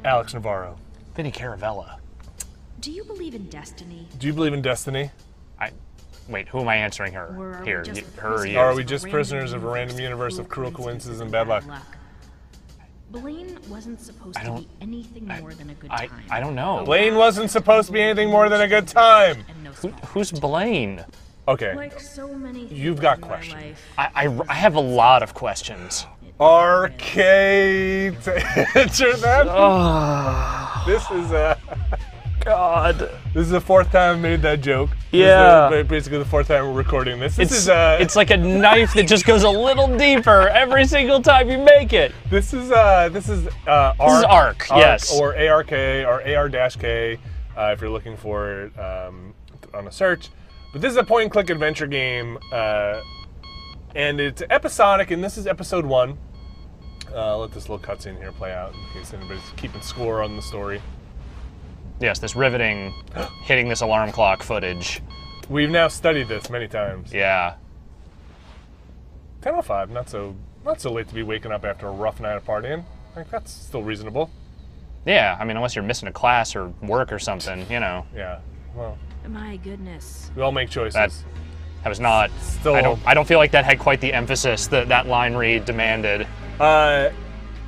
Alex Navarro. Vinny Caravella. Do you believe in destiny? Do you believe in destiny? Wait, who am I answering her? Or are we Here, just her or prisoners you? Or are we just prisoners of a random universe of cruel coincidences and bad luck? Blaine wasn't supposed to be anything more than a good time. I don't know. Blaine wasn't supposed to be anything more than a good time. And no small Who's Blaine? Okay, Like so many You've things got in my questions. life, I have a lot of questions. RK to answer that. This is God. this is the fourth time I made that joke. Yeah. This is basically the fourth time we're recording this. This It's like a knife that just goes a little deeper every single time you make it. This is ARK, yes. or ARK or AR-K if you're looking for it on a search. But this is a point-and-click adventure game, and it's episodic, and this is episode 1. Let this little cutscene here play out in case anybody's keeping score on the story. Yes, this riveting, hitting this alarm clock footage. We've now studied this many times. Yeah. 10:05, not so late to be waking up after a rough night of partying. I think that's still reasonable. Yeah, I mean, unless you're missing a class or work or something, you know. Yeah. Well, my goodness. we all make choices. That was not. Still- I don't feel like that had quite the emphasis that that line read demanded.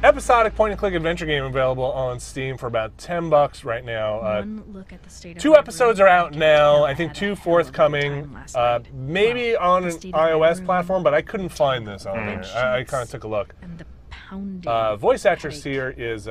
Episodic point-and-click adventure game available on Steam for about $10 right now. One look at the state of 2 my episodes room, are out I now. can't I think tell 2 I had a forthcoming. hell of a last night. Maybe Well, on the an state of my iOS room, platform, but I couldn't find this on bed there. I sheets kind of took a look. And the pounding Voice actress headache. here is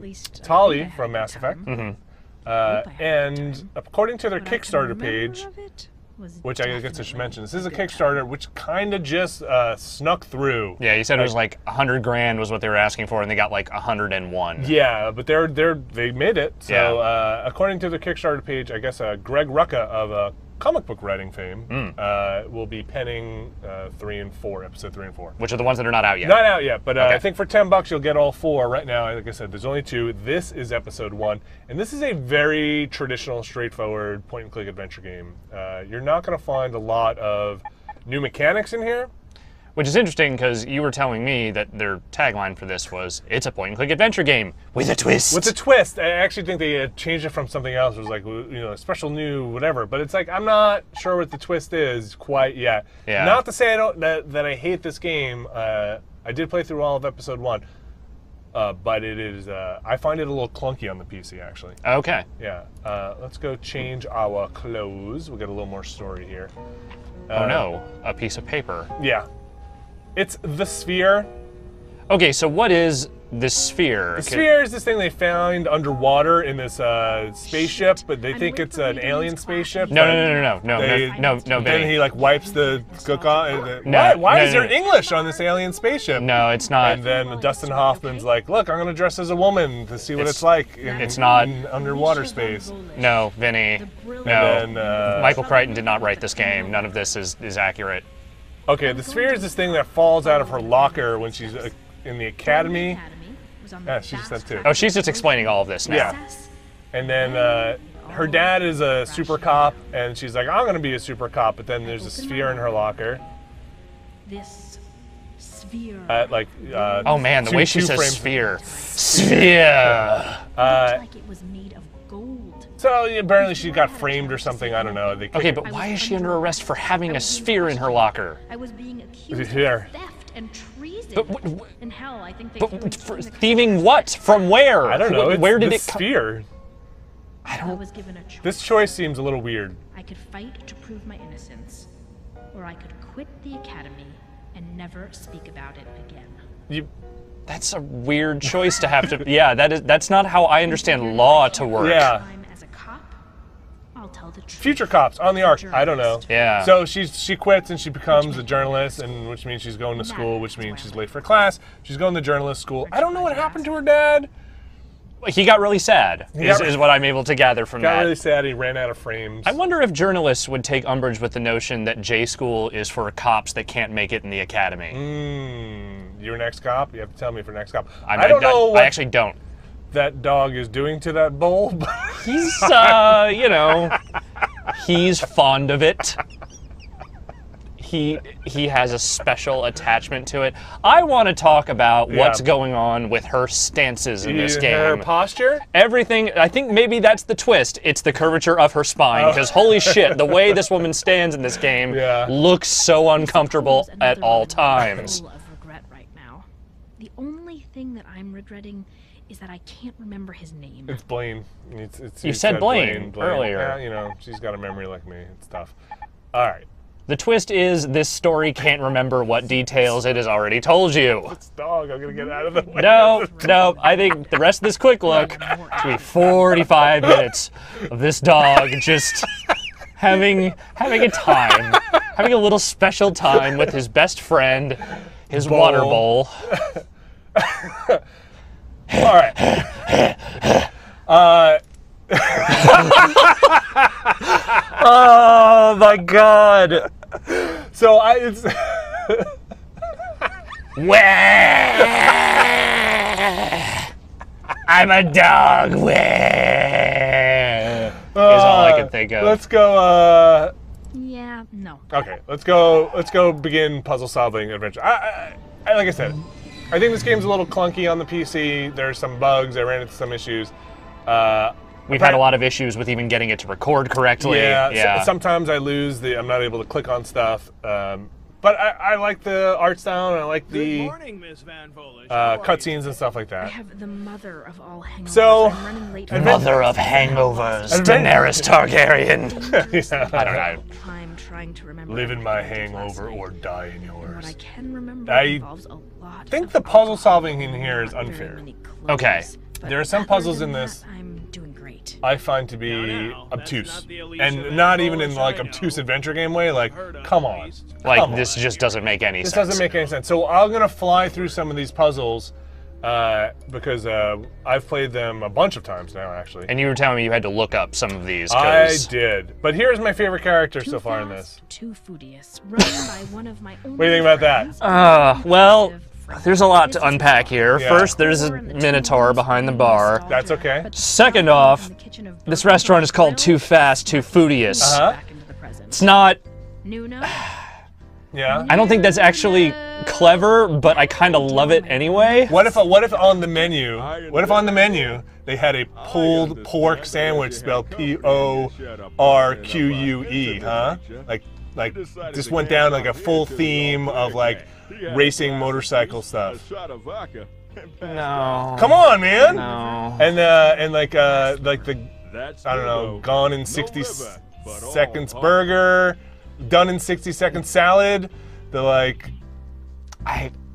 least I Tali think I had from a Mass good Effect. time. Hope I had a good And time. according to their What I can Kickstarter remember page, of it was which I guess I should definitely mention, this is a good time. Kickstarter which kind of just snuck through. Yeah, you said it was like 100 grand was what they were asking for, and they got like 101. Yeah, but they made it. So Yeah. according to the Kickstarter page, I guess Greg Rucka of comic book writing fame will be penning 3 and 4, episode 3 and 4. Which are the ones that are not out yet. Not out yet, but Okay. I think for $10 you'll get all 4. Right now, like I said, there's only 2. This is episode 1, and this is a very traditional, straightforward point-and-click adventure game. You're not going to find a lot of new mechanics in here. Which is interesting because you were telling me that their tagline for this was, "It's a point-and-click adventure game with a twist." With a twist. I actually think they changed it from something else. It was like, a special new whatever. But it's like, I'm not sure what the twist is quite yet. Yeah. Not to say that I hate this game. I did play through all of episode 1. But it is, I find it a little clunky on the PC, actually. Okay. Yeah. Let's go change our clothes. We'll get a little more story here. Oh no, a piece of paper. Yeah. It's the Sphere. Okay, so what is this sphere? The Sphere is this thing they found underwater in this spaceship, but they think it's an alien spaceship. No, Then Vinny. he like wipes the cook off. No, Why no, is there no. English on this alien spaceship? No, it's not. And then Dustin Hoffman's like, look, I'm going to dress as a woman to see what it's like in, It's not- in underwater space. No, Vinny. No. And then, Michael Crichton did not write this game. None of this is accurate. okay, the Sphere is this thing that falls out of her locker when she's in the academy. Yeah, she said too. Oh, she's just explaining all of this now. Yeah. And then her dad is a super cop, and she's like, I'm going to be a super cop, but then there's a sphere in her locker. This sphere. Oh man, the way she says frames. sphere. Sphere! looked like it was made of gold. So apparently she got framed or something, I don't know. They Okay, but why is she under arrest for having a sphere in her locker? I was being accused Here. of theft and treason. But in hell, I think they But threw me for in the thieving what? From where? I don't know. It's Where did the it come? sphere. I was given a choice. This choice seems a little weird. I could fight to prove my innocence, or I could quit the academy and never speak about it again. That's a weird choice to have to. Yeah, that's not how I understand law to work. Yeah. I'm as a cop, I'll tell the truth. Future cops on the ark. I don't know. Yeah. So she quits and she becomes a journalist, and which means she's going to school, which means she's late for class. She's going to journalist school. I don't know what happened to her dad. He got really sad, is what I'm able to gather from Got that. really sad. He ran out of frames. I wonder if journalists would take umbrage with the notion that J school is for cops that can't make it in the academy. You're an ex-cop? You have to tell me if you're an ex-cop. I don't know what I actually don't. that dog is doing to that bowl. But He's, he's fond of it. he has a special attachment to it. I want to talk about what's going on with her stances in this game. Her posture? Everything. I think maybe that's the twist. It's the curvature of her spine. Because holy shit, the way this woman stands in this game looks so uncomfortable at all times. Full of regret right now. The only thing that I'm regretting is that I can't remember his name. It's Blaine. You said Blaine earlier. Yeah, you know, she's got a memory like me. It's tough. All right. The twist is this story can't remember what details it has already told you. This dog, I'm gonna get out of the way. No, I think the rest of this quick look will be 45 minutes of this dog just having a time, having a little special time with his best friend, his water bowl. All right. Oh my God. So it's I'm a dog. Is all I can think of. Let's go. Yeah, no. Okay, let's go begin puzzle solving adventure. I like I said, I think this game's a little clunky on the PC. There's some bugs. I ran into some issues. We've had a lot of issues with even getting it to record correctly. Yeah. Sometimes I lose I'm not able to click on stuff. But I like the art style, and I like the cutscenes and stuff like I that. have the mother of all hangovers. So, I'm running late for Mother of hangovers, Daenerys Targaryen. I don't know. I'm trying to remember. Live in my everything I did last hangover night. or die in And what I yours. can remember I involves a lot think of the puzzle alcohol solving in here is and not very unfair. many clothes. Okay. But There are some other puzzles than in this that, I'm doing great. I find to be obtuse, and not even in like obtuse adventure game way. Like, come on, Like, this just doesn't make any sense. This doesn't make any sense. So I'm gonna fly through some of these puzzles because I've played them a bunch of times now, actually. And you were telling me you had to look up some of these. I did, but here's my favorite character so far in this. Too foodious. Run by one of my own. What do you think about that? Well, there's a lot to unpack here. Yeah. First, there's a Minotaur behind the bar. That's okay. Second off, this restaurant is called Too Fast, Too Foodious. It's not... Nuno? Yeah. I don't think that's actually clever, but I kind of love it anyway. What if on the menu? What if on the menu they had a pulled pork sandwich spelled Porque? Huh? Like just went down like a full theme of like racing motorcycle stuff. No. Come on, man. No. And like the I don't know, gone in 60 seconds burger, done in 60 seconds salad. The like.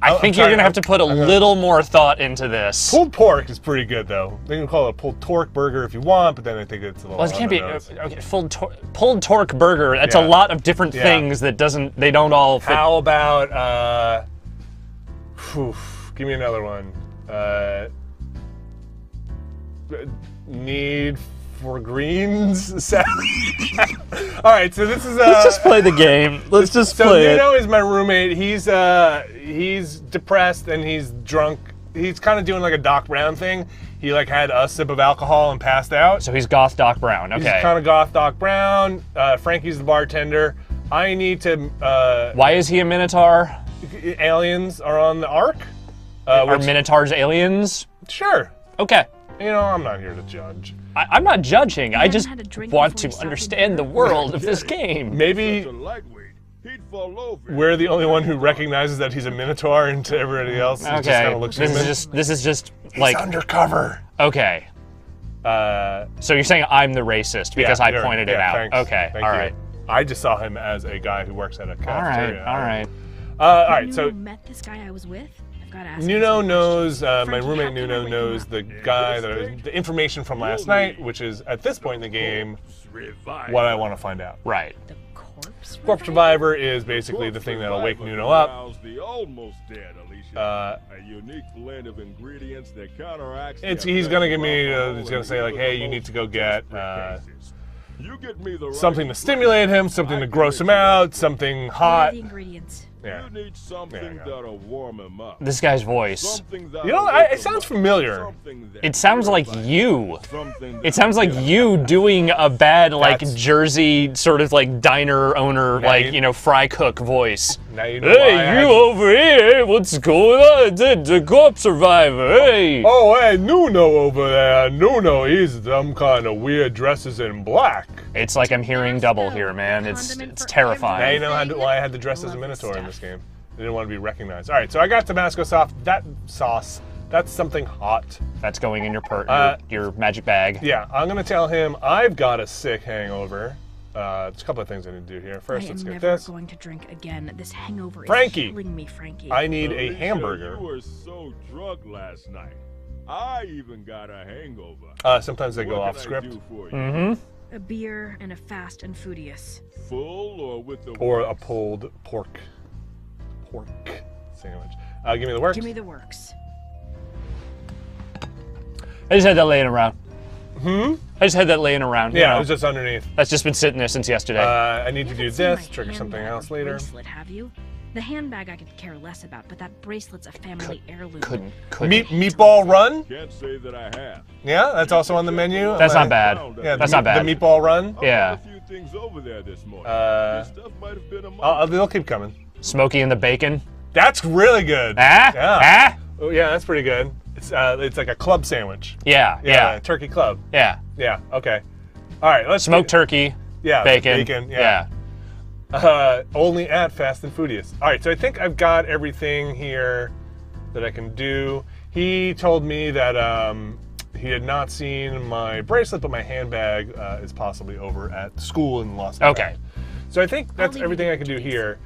I think you're gonna have to put a little more thought into this. Pulled pork is pretty good though. They can call it a pulled torque burger if you want, but then I think it's a little. Well, it can't be okay. Pulled torque burger. That's a lot of different things that they don't all fit. How about give me another one. Need for greens salad. All right, so this is Let's just play the game. Let's just play it. Nuno is my roommate. He's depressed and he's drunk. He's kind of doing like a Doc Brown thing. He like had a sip of alcohol and passed out. So he's goth Doc Brown. Okay. He's kind of goth Doc Brown. Frankie's the bartender. I need to. Why is he a Minotaur? Aliens are on the Ark. Are Minotaurs aliens? Sure. Okay. You know, I'm not here to judge. I'm not judging. I just had a drink want before to he understand the stopped world of this game. Maybe we're the only one who recognizes that he's a Minotaur, and to everybody else, he just kind of looks human. This is just like undercover. Okay. So you're saying I'm the racist because I pointed it out. Thanks. Okay. Thank all you. right. I just saw him as a guy who works at a cafeteria. All right. All right. So Nuno met this guy I was with. I've got to ask him Nuno some knows, questions. my Frankie, roommate how can I Nuno wake him knows up? the guy the information from last night, which is at this point in the game what I want to find out. Right. The corpse. Corpse Reviver is basically the thing that'll wake Nuno up. A unique blend of ingredients that counteracts. He's gonna give me. He's gonna say like, "Hey, you need to go get something to stimulate him, something to gross him out, something What are hot." the ingredients? Yeah. You need something that'll warm him up. This guy's voice. Something You know, it sounds familiar. It sounds like you. Something It sounds like you doing a bad, like, That's- Jersey sort of, like, diner owner, Now like, you- you know, fry cook voice. Now you know why I Hey, had you to- over here, what's going on? The corpse survivor, hey! Oh, hey, Nuno over there. Nuno, he's some kind of weird dresses in black. It's like I'm hearing double here, man. It's Now terrifying. you know why I had to dress as a Minotaur in this game. I didn't want to be recognized. All right, so I got Tabasco sauce. That's something hot. That's going in your your magic bag. Yeah, I'm going to tell him I've got a sick hangover. There's a couple of things I need to do here. First, let's I am get never this. going to drink again. This hangover Frankie. is killing me, Frankie. I need a Alicia, hamburger. You were so drunk last night. I even got a hangover. Sometimes they go What off can I script. do for you? Mm-hmm. A beer and a fast and foodious. Full or with the Or a works? pulled pork sandwich. Give me the works. Give me the works. I just had that laying around. I just had that laying around. you Yeah, know. it was just underneath. That's just been sitting there since yesterday. I need to You do haven't seen my this, trigger something handbag or else later. Bracelet, have you? The handbag I could care less about, but that bracelet's a family heirloom. couldn't. Meatball run? Can't say that I have. Yeah, that's also on the menu. That's not bad. Yeah, That's the, not bad. The meatball run. Yeah. A few things over there this morning. Uh, This stuff might have been a they'll keep coming. Smokey and the bacon. That's really good. Ah? Yeah. Ah? Oh, yeah, that's pretty good. It's like a club sandwich. Yeah, yeah, turkey club. yeah. Yeah, okay. All right, let's Smoked turkey, Yeah, bacon. yeah. Only at Fast and Foodious. All right, so I think I've got everything here that I can do. He told me that he had not seen my bracelet, but my handbag is possibly over at school in Los Angeles. Okay. So I think that's leave you everything to I can do it, please. here.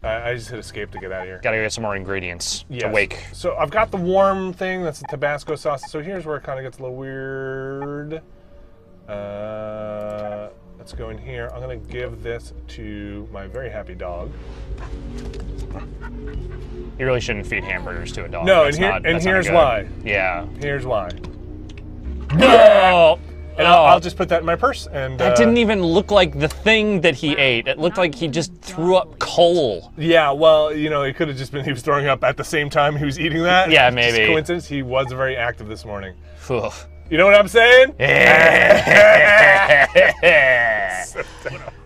I just hit escape to get out of here. Gotta get some more ingredients to Yes. wake. So I've got the warm thing, that's the Tabasco sauce. So here's where it kind of gets a little weird. Let's go in here. I'm gonna give this to my very happy dog. You really shouldn't feed hamburgers to a dog. No, That's and not here's good. why. Yeah. Here's why. No! And I'll just put that in my purse. And That didn't even look like the thing that he ate. It looked like he just threw up coal. Yeah, well, you know, it could have just been he was throwing up at the same time he was eating that. Yeah, Just maybe. coincidence. He was very active this morning. Phew. You know what I'm saying?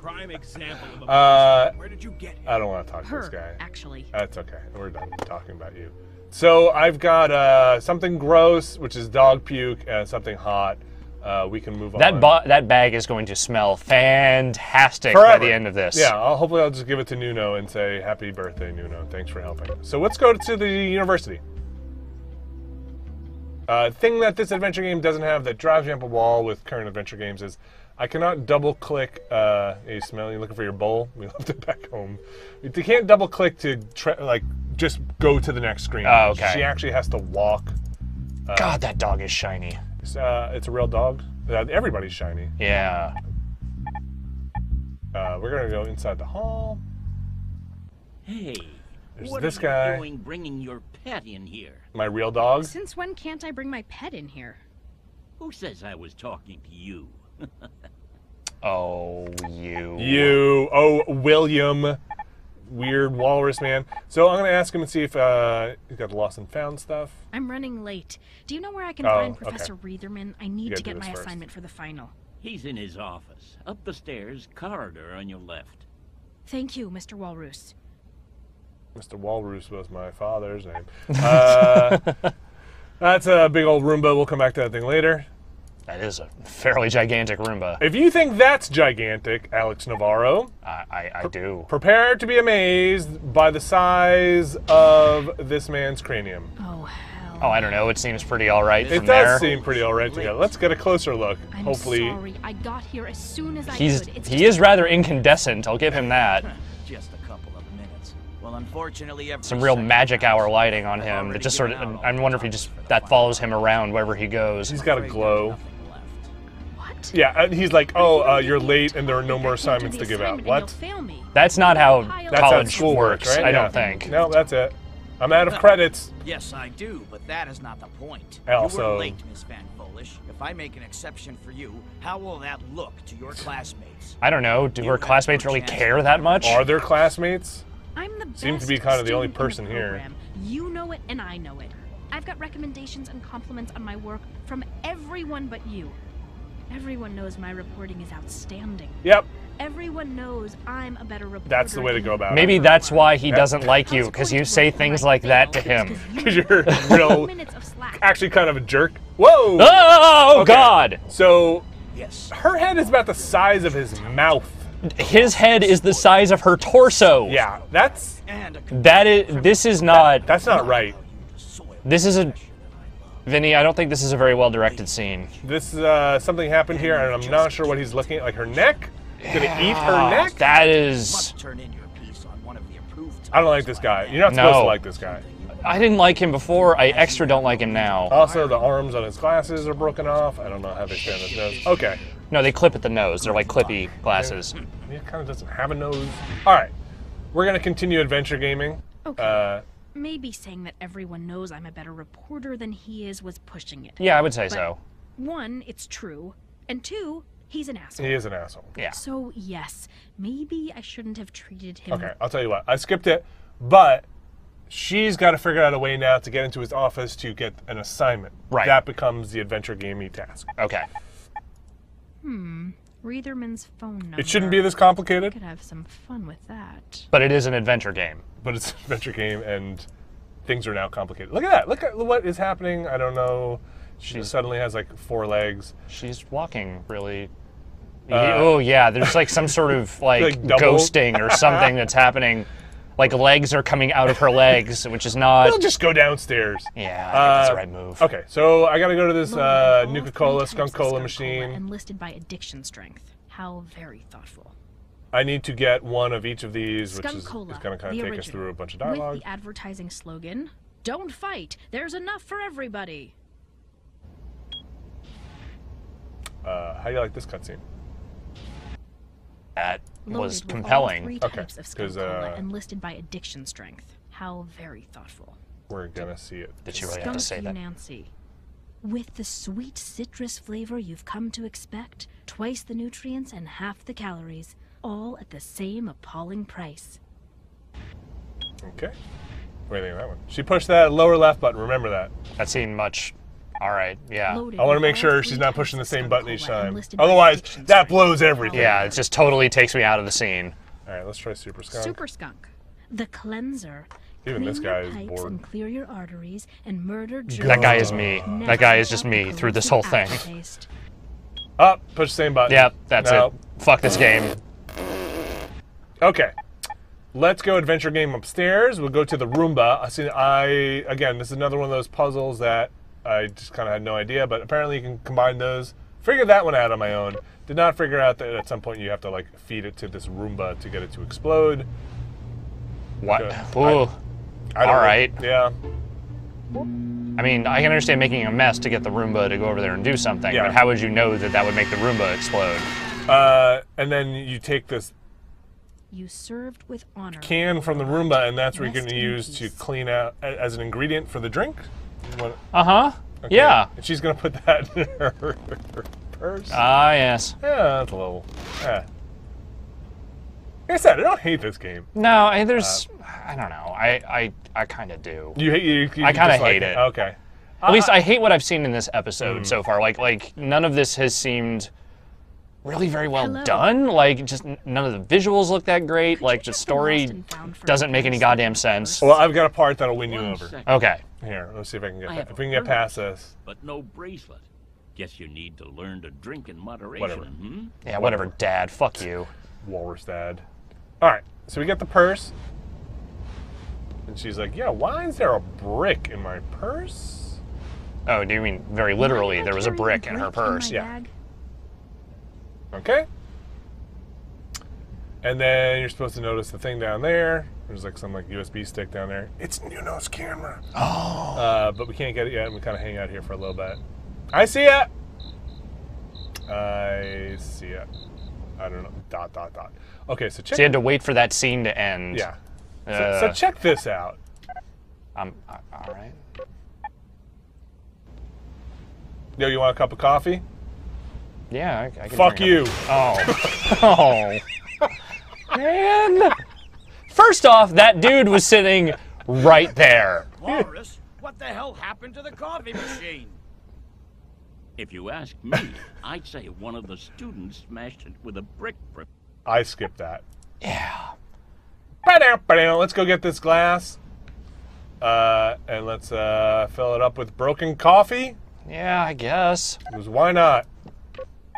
Prime example of a where did you get him? I don't want to talk to this Her, guy. actually. That's okay. We're done talking about you. So I've got something gross, which is dog puke, and something hot. We can move on. That bag is going to smell fantastic by Forever. the end of this. Yeah, hopefully I'll just give it to Nuno and say, happy birthday, Nuno. Thanks for helping. So let's go to the university. Thing that this adventure game doesn't have that drives me up a wall with current adventure games is I cannot double click. You smell? You looking for your bowl? We left it back home. You can't double click to just go to the next screen. Oh, okay. She actually has to walk. God, that dog is shiny. It's a real dog. Everybody's shiny. Yeah. We're gonna go inside the hall. Hey, There's what this are guy. you doing bringing your pet in here? My real dog. Since when can't I bring my pet in here? Who says I was talking to you? Oh, you. William, weird walrus man. So I'm gonna ask him and see if he's got the lost and found stuff. I'm running late. Do you know where I can Oh, find okay. Professor Reitherman? I need gotta to do get this my first. assignment for the final. He's in his office, up the stairs, corridor on your left. Thank you, Mr. Walrus. Mr. Walrus was my father's name. That's a big old Roomba. We'll come back to that thing later. That is a fairly gigantic Roomba. If you think that's gigantic, Alex Navarro, I do. prepare to be amazed by the size of this man's cranium. Oh, hell. Oh, I don't know. It seems pretty all right It from does there. seem pretty alright together. Let's get a closer look. I'm Hopefully, sorry. I got here as soon as I He could. is rather incandescent. I'll give him that. Just a couple of minutes. Well, unfortunately, every Some real second magic hour counts. lighting on him. That just sort of. I wonder if he just that follows him around wherever he goes. he's got a glow. Nothing left. What? Yeah, and he's like, oh, you're late and there are no more assignments to give out. What? Fail me. That's not how That's how college school works. right? I Yeah. don't think. No, that's it. I'm out of credits. Yes, I do, but that is not the point. Also- You were late, Miss Van Foolish. If I make an exception for you, how will that look to your classmates? I don't know. Do her classmates really care that much? Are there classmates? I'm the best Seems to be kind of the only student in person here. program. You know it, and I know it. I've got recommendations and compliments on my work from everyone but you. Everyone knows my reporting is outstanding. Yep. Everyone knows I'm a better reporter. That's the way to go about it. Maybe that's why he doesn't like you, because you say things like that to him. Because you're real, actually kind of a jerk. Whoa! Oh, Okay. God! So, Yes. her head is about the size of his mouth. His head is the size of her torso. Yeah, that's And a This is not, that's not right. this is a, Vinny, I don't think this is a very well-directed scene. This something happened here, and I'm not sure what he's looking at. Like her neck? Gonna eat her neck? That is, must turn in your piece on one of the approved I don't like this guy. You're not No. supposed to like this guy. I didn't like him before, I extra don't like him now. Also, the arms on his glasses are broken off. I don't know how they stay on his nose. Okay. No, they clip at the nose, they're like clippy glasses. He kind of doesn't have a nose. All right. We're going to continue adventure gaming. Okay. Maybe saying that everyone knows I'm a better reporter than he is was pushing it. Yeah, I would say But so. one, it's true, and two, he's an asshole. He is an asshole. Yeah. So yes, maybe I shouldn't have treated him. Okay, I'll tell you what. I skipped it, but she's got to figure out a way now to get into his office to get an assignment. Right. That becomes the adventure gamey task. Okay. Reitherman's phone number. It shouldn't be this complicated, Could have some fun with that. But it is an adventure game. but it's an adventure game, and things are now complicated. Look at that. Look at what is happening. I don't know. She suddenly has like 4 legs. She's walking really. Oh yeah, there's like some sort of like double? ghosting or something that's happening. Like legs are coming out of her legs, which is not. We'll just go downstairs. Yeah, I think that's the right move. Okay, so I gotta go to this Loaded all Nuka-Cola, 3 types of Skunk-Cola skunk machine. and listed by addiction strength. How very thoughtful. I need to get one of each of these, which is Skunk-Cola, gonna kind the of take us original, through a bunch of with dialogue. the advertising slogan, "Don't fight. There's enough for everybody." How do you like this cutscene? That Loaded was with compelling. All 3 Okay, types of 'cause, skunk-cola and listed by addiction strength. How very thoughtful. We're gonna see it. Did you really have to say Skunk that? Nancy. With the sweet citrus flavor you've come to expect, twice the nutrients and half the calories, all at the same appalling price. Okay. What do you think of that one? She pushed that lower left button. Remember that. That seemed much. All right. Yeah. Loaded I want to with make all sure 3 she's not types pushing the of same button each skunk-cola and time. listed by Otherwise, addiction that strength. blows everything. Yeah. It just totally takes me out of the scene. All right, let's try Super Skunk. Super Skunk. The cleanser. Even Clean this guy your is pipes bored. and clear your arteries and murder That guy is germs. me. Never That guy is stop just the me through this whole thing. corrosive aftertaste. Up, push the same button. Yep. That's No. it. Fuck this game. Okay. Let's go adventure game upstairs. We'll go to the Roomba. Again, this is another one of those puzzles that I just kind of had no idea, but apparently you can combine those. Figured that one out on my own. Did not figure out that at some point you have to like feed it to this Roomba to get it to explode. What? Okay. Ooh. I don't All know. right. Yeah. I mean, I can understand making a mess to get the Roomba to go over there and do something, Yeah. but how would you know that that would make the Roomba explode? And then you take this You served with honor. can from the Roomba, and that's where you're Rest going to in use to peace. clean out as an ingredient for the drink. What- Uh-huh. okay. Yeah. And she's going to put that in her purse. Ah, yes. Yeah, that's a little. Yeah. Like I said, I don't hate this game. No, there's... I don't know. I kind of do. You hate you I kinda dislike hate it. Okay. At least I hate what I've seen in this episode so far. Like none of this has seemed really very well Hello. done. Like, just none of the visuals look that great. Could Like, you the check the story lost and found for doesn't make any goddamn sense. Well, I've got a part that'll win you One over. second. Okay. Here, let's see if I can get I that. have If we can a get past this. But no bracelet. Guess you need to learn to drink in moderation. Whatever. Hmm? Yeah, whatever, Dad. Fuck you. Walrus dad. All right, so we get the purse. And she's like, yeah, why is there a brick in my purse? Oh, do you mean very literally? There was a brick in her purse. my Yeah. bag? Okay. And then you're supposed to notice the thing down there. There's like some like USB stick down there. It's Nuno's camera. Oh. But we can't get it yet, and we kind of hang out here for a little bit. I see it. I see it. I don't know. ... Okay, so check. So you had to wait for that scene to end. Yeah. So check this out. All right. Yo, you want a cup of coffee? Yeah, I can Fuck drink you. Oh. Oh. Man. First off, that dude was sitting right there. Walrus, what the hell happened to the coffee machine? If you ask me, I'd say one of the students smashed it with a brick. I skipped that. Yeah. Let's go get this glass. And let's fill it up with broken coffee. Yeah, I guess. Because why not?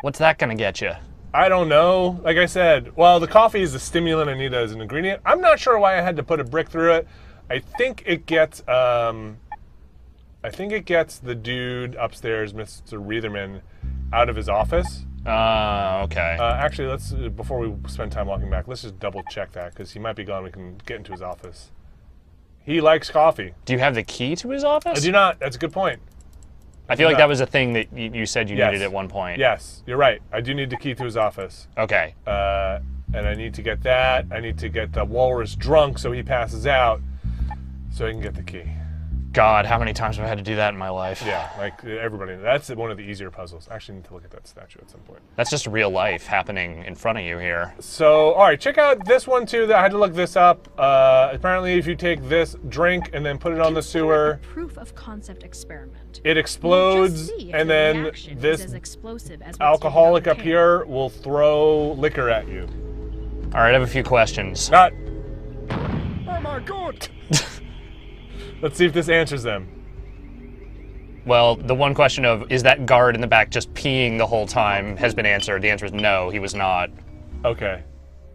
What's that gonna get you? I don't know. Like I said, well, the coffee is the stimulant I need as an ingredient. I'm not sure why I had to put a brick through it. I think it gets the dude upstairs, Mr. Reitherman, out of his office. Okay. Actually, let's before we spend time walking back, let's just double check that because he might be gone. We can get into his office. He likes coffee. Do you have the key to his office? I do not. That's a good point. I feel like that was a thing that you said you needed at one point. Yes, you're right. I do need the key to his office. Okay. And I need to get that. I need to get the walrus drunk so he passes out so I can get the key. God, how many times have I had to do that in my life? Yeah, like everybody. That's one of the easier puzzles. I actually need to look at that statue at some point. That's just real life happening in front of you here. So, all right, check out this one too. I had to look this up. Apparently, if you take this drink and then put it on the sewer, proof of concept experiment. it explodes, and then this alcoholic up here will throw liquor at you. All right, I have a few questions. Not. Oh my god! Let's see if this answers them. Well, the one question of, is that guard in the back just peeing the whole time has been answered. The answer is no, he was not. Okay.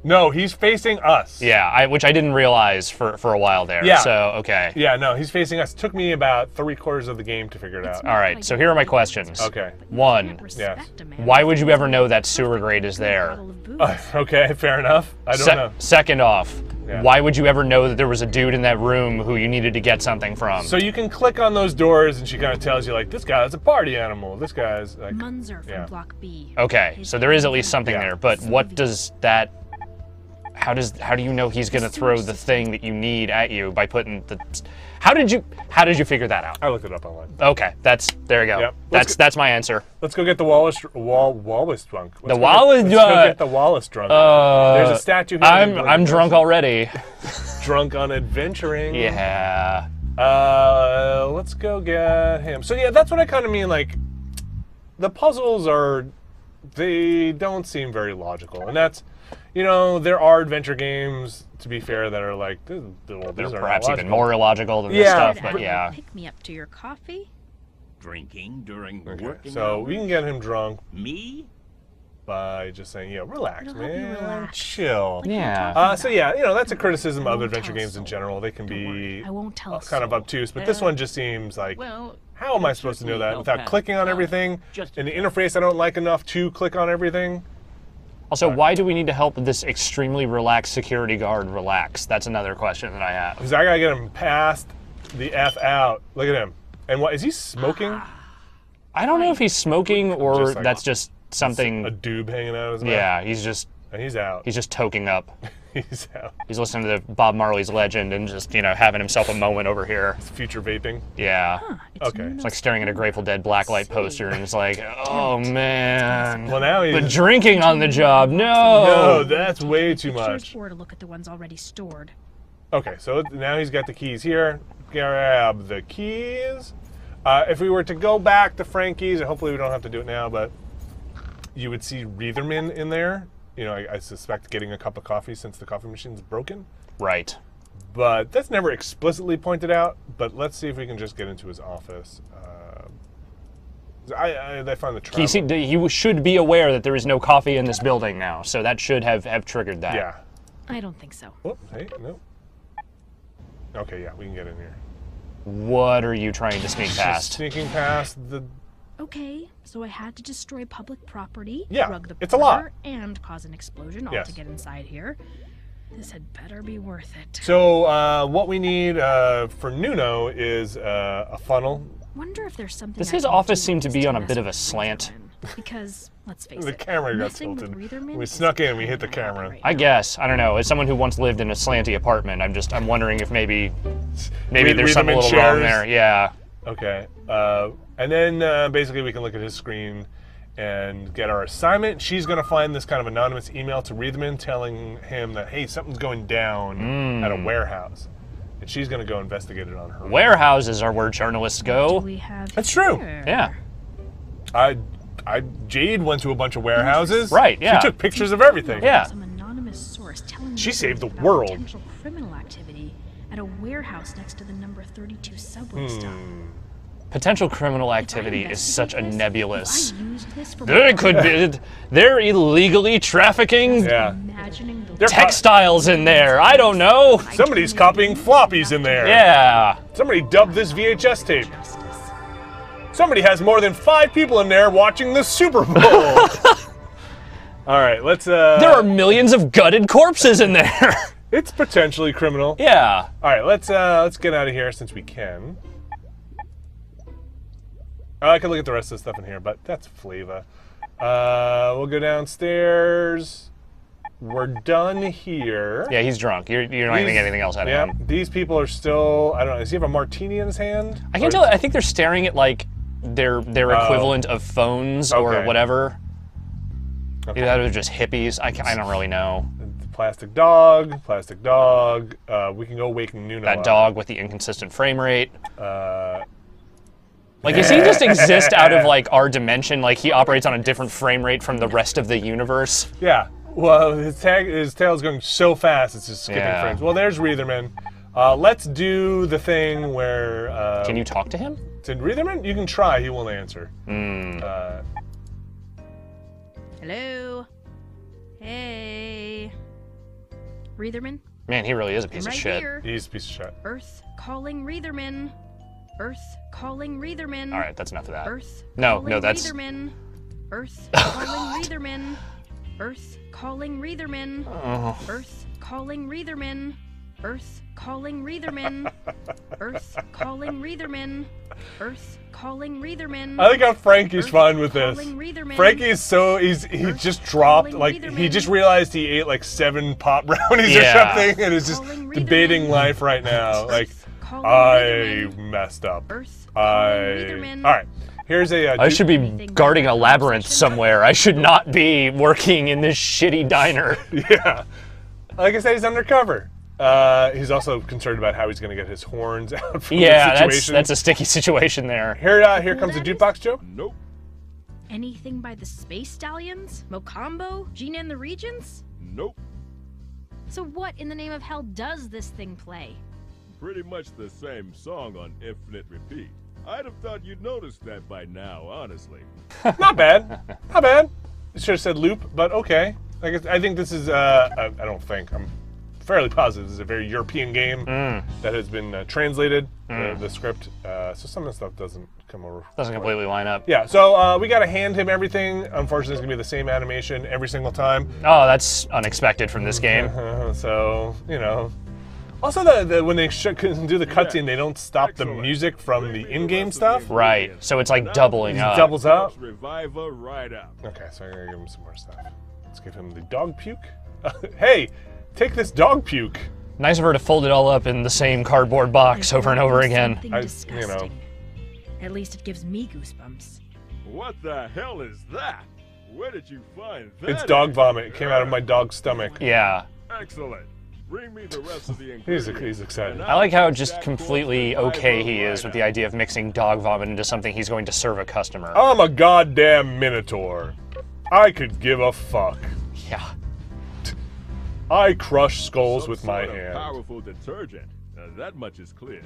No, he's facing us. Yeah, which I didn't realize for a while there. Yeah. So, okay. Yeah, no, he's facing us. It took me about 3/4 of the game to figure it out. All right, so here are my questions. Okay. One, Yes. why would you ever know that sewer grate is there? Okay, fair enough. I don't know. Second off, Yeah. why would you ever know that there was a dude in that room who you needed to get something from? So you can click on those doors and she kind of tells you, like, this guy's a party animal. This guy's like... Munzer from yeah. Block B. Okay, so there is at least something Yeah. there, but what does that... How do you know he's going to throw the thing that you need at you by putting the... How did you figure that out? I looked it up online. Okay, there you go. Yep. That's my answer. Let's go get the Wallace drunk. The Wallace Let's go get the Wallace drunk. There's a statue here. I'm drunk already. Drunk on adventuring. Yeah. Let's go get him. So yeah, that's what I kind of mean. Like, the puzzles they don't seem very logical, and that's, you know, there are adventure games, to be fair, that are like, they're perhaps even more illogical than this stuff, but yeah. Pick me up to your coffee. Drinking during Okay, working so hours? we can get him drunk Me? by just saying, relax, It'll help you man, relax. chill. Yeah. So yeah, you know, that's a criticism of won't adventure tell games in Soul. general. They can Don't be worry, I won't tell kind of Soul. obtuse, but this one just seems like, Well, how am I supposed to know that without clicking on everything? Just In the interface I don't like enough to click on everything. Also, why do we need to help this extremely relaxed security guard relax? That's another question that I have. Because I gotta get him past the F out. Look at him. And what, is he smoking? I don't know if he's smoking or Just like- that's just something. A doob hanging out of his mouth? Yeah, he's just And he's out. toking up. He's out. He's listening to Bob Marley's Legend and just, having himself a moment over here. Future vaping. Yeah. It's Okay. Nuno's It's like staring at a Grateful Dead blacklight poster and it's like, oh man. Well, now The he's... drinking on the job, No, no. that's way too Here's much. 4 to look at the ones already stored. Okay, so now he's got the keys here. Grab the keys. If we were to go back to Frankie's, and hopefully we don't have to do it now, but you would see Reitherman in there. You know, I suspect getting a cup of coffee since the coffee machine's broken. Right. But that's never explicitly pointed out. But let's see if we can just get into his office. I find the travel. He should be aware that there is no coffee in this building now, so that should have triggered that. Yeah. I don't think so. Oh, hey, no. Okay, yeah, we can get in here. What are you trying to sneak Just past? sneaking past the... Okay, so I had to destroy public property, Yeah, rug the it's a lot. perimeter, and cause an explosion all Yes. to get inside here. This had better be worth it. So what we need for Nuno is a funnel. Wonder if there's something. Does I his can office do seem to just be on a mess bit of a with slant? Reitherman. Because let's face The it, camera got messing with tilted. Reitherman We is snuck in, we hit the kinda bad camera. right I now. guess. I don't know. As someone who once lived in a slanty apartment, I'm wondering if maybe there's something a Reitherman little wrong shares. there. Yeah. Okay. And then basically we can look at his screen and get our assignment. She's going to find this kind of anonymous email to Riedman telling him that, hey, something's going down at a warehouse. And she's going to go investigate it on her own. Warehouses are where journalists Do go. we have That's true. here? Yeah. Jade went to a bunch of warehouses. Right, yeah. She took pictures of everything. Yeah. Some anonymous source telling She me saved the about world. Potential criminal activity at a warehouse next to the number 32 subway stop. Potential criminal If I activity is such a investigate this, nebulous. if I used this for They my could be. They're illegally trafficking Yeah. imagining the They're textiles in there. I don't know. Somebody's copying floppies in there. Yeah. Somebody dubbed this VHS tape. justice. Somebody has more than 5 people in there watching the Super Bowl. All right, let's. There are millions of gutted corpses in there. It's potentially criminal. Yeah. All right, let's get out of here since we can. I can look at the rest of the stuff in here, but that's Flava. We'll go downstairs. We're done here. Yeah, he's drunk. You're not even getting anything else out of Yeah, him. these people are still. I don't know. Does he have a martini in his hand? I can't tell. I think they're staring at like their equivalent of phones or Okay. whatever. Okay. Either that or just hippies. I don't really know. Plastic dog. Plastic dog. We can go waking Nuno. That up. dog with the inconsistent frame rate. Like, does he just exist out of like our dimension? Like he operates on a different frame rate from the rest of the universe? Yeah. Well, his tail is going so fast, it's just skipping Yeah. frames. Well, there's Reitherman. Let's do the thing where. Can you talk to him? To Reitherman? You can try. He won't answer. Hello. Hey. Reitherman? Man, he really is a piece I'm of right shit. here. He's a piece of shit. Earth calling Reitherman. Earth calling Reitherman. All right, that's enough of that. Earth No, calling no, that's- Reitherman. Earth calling Reitherman. Earth calling Reitherman. Oh. Earth calling Reitherman. Earth calling Reitherman. Earth calling Reitherman. Earth calling Reitherman. I like how Frankie's Earth fine with this. calling Reitherman. Frankie is so he just dropped calling he Reitherman. just realized he ate like 7 pop brownies or Yeah. something and is just Calling debating Reitherman. life right now. Like calling I Reitherman. messed up. Earth I calling Reitherman. all right. Here's a. I should be guarding a labyrinth somewhere. I should not be working in this shitty diner. Yeah. Like I said, he's undercover. He's also concerned about how he's going to get his horns out from the Yeah, situation. that's a sticky situation there. Here comes the jukebox joke. Nope. Anything by the Space Stallions? Mocambo? Gina and the Regents? Nope. So what in the name of hell does this thing play? Pretty much the same song on infinite repeat. I'd have thought you'd noticed that by now, honestly. Not bad. Not bad. Should have said loop, but okay. I think this is. I don't think. I'm fairly positive this is a very European game that has been translated. The script, so some of the stuff doesn't come over. Doesn't completely line up. Yeah. So we got to hand him everything. Unfortunately, it's gonna be the same animation every single time. Oh, that's unexpected from this game. So you know. Also, when they do the cutscene, they don't stop the music from the in-game stuff. Right, so it's like doubling up. Doubles up. Let's revive her right out. Okay, so I'm gonna give him some more stuff. Let's give him the dog puke. Hey, take this dog puke. Nice of her to fold it all up in the same cardboard box over and over again. Something I- disgusting. you know. At least it gives me goosebumps. What the hell is that? Where did you find that? It's dog vomit. It came out of my dog's stomach. Yeah. Excellent. Bring me the rest of the He's ingredients. excited. and I like how I'll just jack completely Corporate okay Revival he is right with the out. idea of mixing dog vomit into something he's going to serve a customer. I'm a goddamn minotaur. I could give a fuck. Yeah. I crush skulls Some with my sort of hands. Powerful detergent. That much is clear.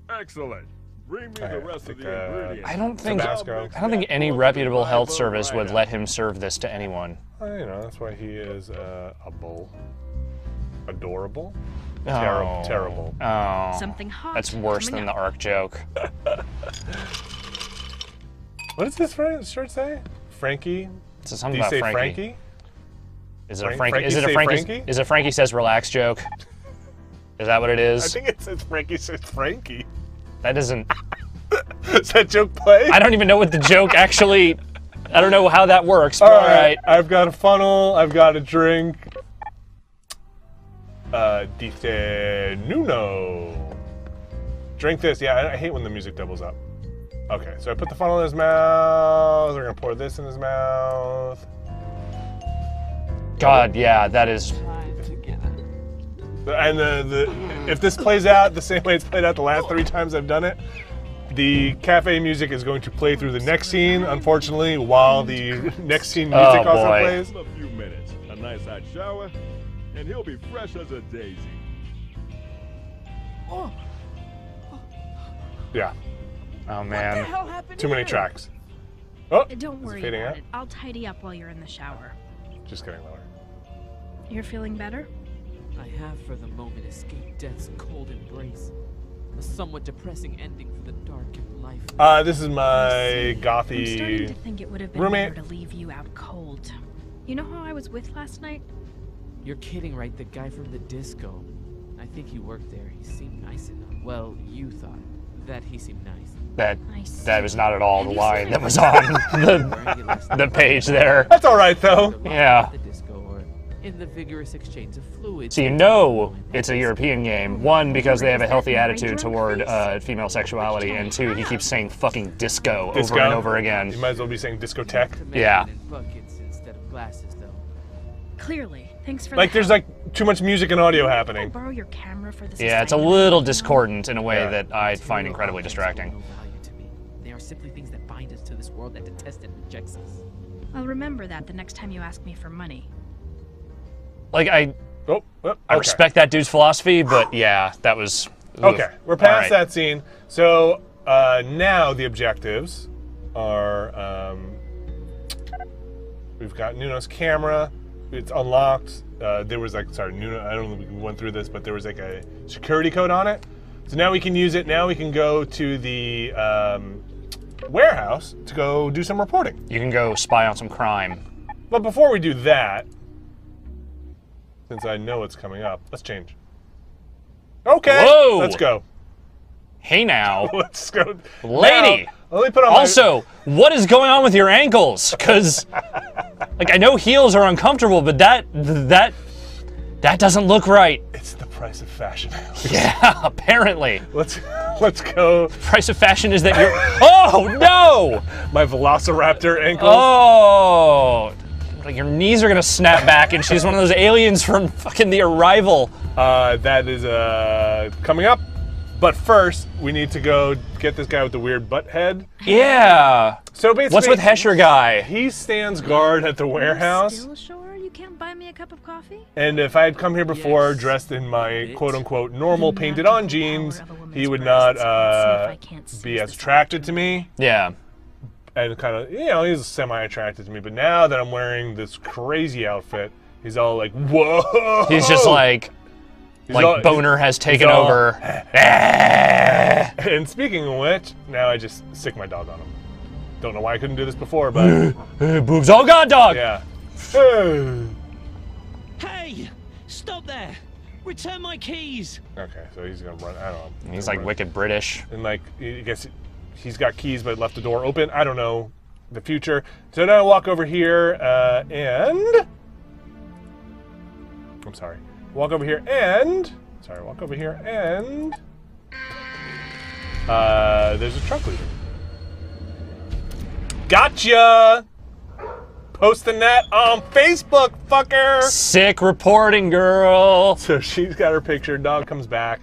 Excellent. Bring me the Okay, rest of take, the ingredients. I don't think Tabasco. I don't think any reputable health service would let him serve this to anyone. Well, you know, that's why he is a bull. Adorable? Oh. Terrible. Oh. Something hot. That's worse coming than the up. arc joke. What does this shirt say? Frankie? It's Do something you about say Frankie. Frankie? Is it a Frank- Frankie? Frankie Is it a say Frankie? Frankie? Is it Frankie says relax joke? Is that what it I is? think it says Frankie says Frankie. That doesn't. Does that joke play? I don't even know what the joke actually. I don't know how that works. All But right. I've got a funnel. I've got a drink. Dice Nuno. Drink this. Yeah, I hate when the music doubles up. Okay, so I put the funnel in his mouth. We're gonna pour this in his mouth. God, yeah, that is. And if this plays out the same way it's played out the last 3 times I've done it, the cafe music is going to play through the next scene, unfortunately, while the next scene music also plays. In a few minutes, a nice hot shower, and he'll be fresh as a daisy. Yeah, Oh man. too many tracks. Oh, Don't is it worry fading about out? it. I'll tidy up while you're in the shower. Just getting lower. You're feeling better? I have for the moment escaped death's cold embrace. A somewhat depressing ending for the darkened life. This is my I'm starting gothy to think it would have been roommate. better to leave you out cold. You know who I was with last night? You're kidding, right? The guy from the disco. I think he worked there. He seemed nice enough. Well, you thought that he seemed nice. That was not at all the line that was on the page there. That's all right though. Yeah. At the disco or in the vigorous exchange of fluids. So you know it's a European game. 1, because they have a healthy attitude toward female sexuality, and 2, he keeps saying fucking disco over and over again. You might as well be saying discotheque. Yeah. In buckets instead of glasses, though. Clearly. Thanks for Like the there's help. like too much music and audio Can I happening. borrow your camera for this Yeah, it's a assignment? little discordant in a way Yeah. that I'd find incredibly distracting. No value to me. They are simply things that bind us to this world that detests and rejects us. I'll remember that the next time you ask me for money. Like, I I respect that dude's philosophy, but yeah, that was... oof. Okay, we're past All right. that scene. So now the objectives are we've got Nuno's camera. It's unlocked. There was like, sorry, Nuno, I don't know if we went through this, but there was like a security code on it. So now we can use it. Now we can go to the warehouse to go do some reporting. You can go spy on some crime. But before we do that, since I know what's coming up, let's change. Okay, Whoa! let's go. Hey now. Let's go. Lady! Now, let me put on Also, what is going on with your ankles? Because, like, I know heels are uncomfortable, but that doesn't look right. It's the price of fashion. Yeah, apparently. Let's go. Price of fashion is that you're... Oh, no! My Velociraptor ankles. Oh! Like, your knees are gonna snap back, and she's one of those aliens from fucking The Arrival. That is coming up. But first, we need to go get this guy with the weird butt head. Yeah. So basically, What's with Hesher guy? He stands guard at the warehouse. Still sure you can't buy me a cup of coffee? And if I had come here before Yes. dressed in my Bitch. quote-unquote normal The painted-on magical jeans, power of a woman's he would breasts. not Let's see if I can't be seize as this attracted to me. Yeah. And kind of, you know, he's semi-attracted to me. But now that I'm wearing this crazy outfit, he's all like, whoa! He's just like all- boner has taken all- over. And speaking of which, now I just sick my dog on him. Don't know why I couldn't do this before, but Boobs. Oh God, dog! yeah. Hey! Stop there! Return my keys! Okay, so he's gonna run. I don't know. He's like wicked British. And like, I guess he's got keys, but left the door open. I don't know the future. So now I walk over here and I'm sorry. Walk over here and there's a truck leaving. Gotcha! Posting that on Facebook, fucker! Sick reporting, girl. So she's got her picture, dog comes back.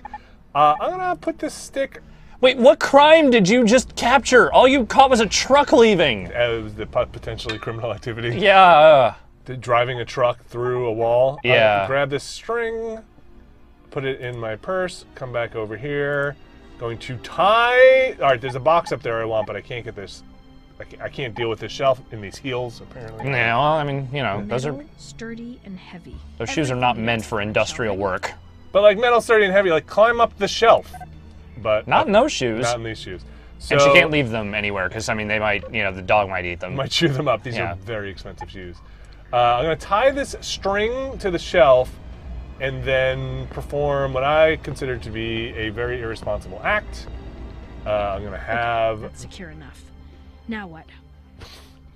I'm gonna put this stick. Wait, what crime did you just capture? All you caught was a truck leaving. It was the potentially criminal activity. Yeah. Driving a truck through a wall. Yeah. Grab this string, put it in my purse, come back over here. Going to tie. All right, there's a box up there I want, but I can't get this. I can't deal with this shelf in these heels, apparently. Yeah, well, I mean, you know, those Metal, sturdy and heavy. shoes are not meant for industrial work. But like metal, sturdy, and heavy, like climb up the shelf. But Not in those shoes. Not in these shoes. So And she can't leave them anywhere because, I mean, they might, you know, the dog might eat them. might chew them up. These Yeah. are very expensive shoes. I'm going to tie this string to the shelf and then perform what I consider to be a very irresponsible act. I'm going to have... That's secure enough. Now what?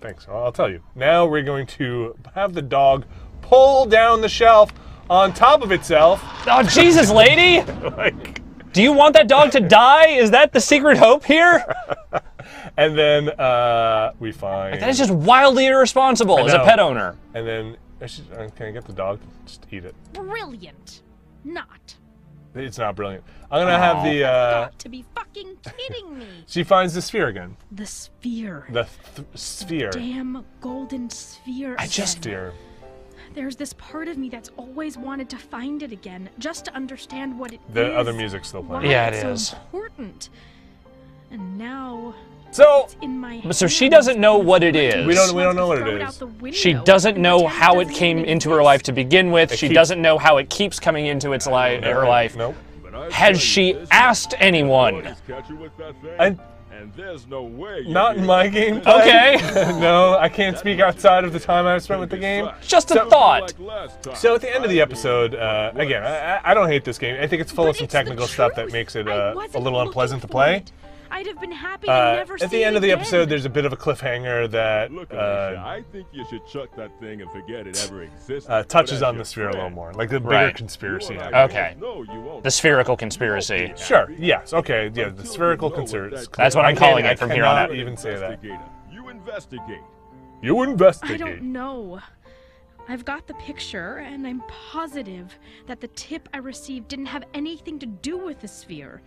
Thanks. Well, I'll tell you. Now we're going to have the dog pull down the shelf on top of itself. Oh, Jesus, lady! Like, Do you want that dog to die? Is that the secret hope here? And then we find... That is just wildly irresponsible as a pet owner. And then, can I get the dog to just eat it? Brilliant. Not. It's not brilliant. I'm going to have the... Got to be fucking kidding me. She finds the sphere again. The sphere. The sphere. Damn golden sphere. Sphere. There's this part of me that's always wanted to find it again, just to understand what it is. The other music's still playing. Yeah, it it's is. so important. And now So, it's in my So she hands. doesn't know what it is. we don't know what Throw it out is. the window She doesn't and know pretend how it doesn't came even into her exist. life to begin with. She keeps- doesn't know how it keeps coming into her life. Nope. But I tell Has you, she this asked anyone? boys catch you with that thing, I- and there's no way you're Not in getting my this gameplay. Okay. No, I can't speak outside of the time I've spent with the game. Just a So- thought. like last time. So at the end of the I episode, knew it was again, worse. I don't hate this game. I think it's full of But some it's the technical stuff that truth. makes it I a wasn't little looking unpleasant to for play. it. I'd have been happy to never At see the end it of the again. episode, there's a bit of a cliffhanger that Look, Alicia, I think you should chuck that thing and forget it ever existed. touches But as on your the sphere a little friend, more, like the bigger Right. conspiracy. you and aspect. I Okay. both know you won't The spherical conspiracy. Sure. Yes. Okay. Yeah. The Until spherical you know what conspiracy. that That's what I'm I can't- calling I it from here on cannot out. even say that. Investigator. You investigate. You I investigate. don't know. I've got the picture, and I'm positive that the tip I received didn't have anything to do with the sphere.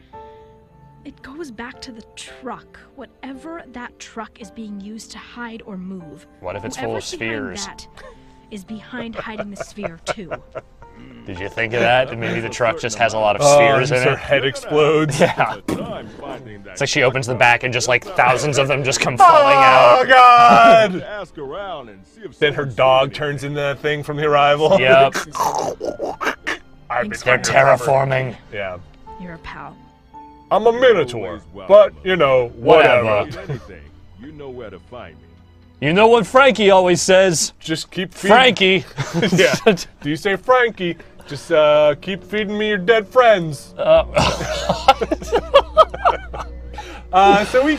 It goes back to the truck, whatever that truck is being used to hide or move. What if it's full of Whoever's behind spheres? that is behind hiding the sphere too. Did you think of that? Maybe the truck just has a lot of Oh, spheres just in her it. head explodes. Yeah. It's It's like she opens the back and just like thousands of them just come falling Oh out. God! Ask around and see if Then her someone's dog seen turns into that thing from the arrival. Yep. I've been They're trying to remember. terraforming. Yeah. You're a pal. I'm a minotaur, Always welcome. but you know, whatever. Whatever. anything. You know where to find me. You know what Frankie always says? Just keep feeding. Frankie. Yeah. Do you say Frankie? Just keep feeding me your dead friends. So we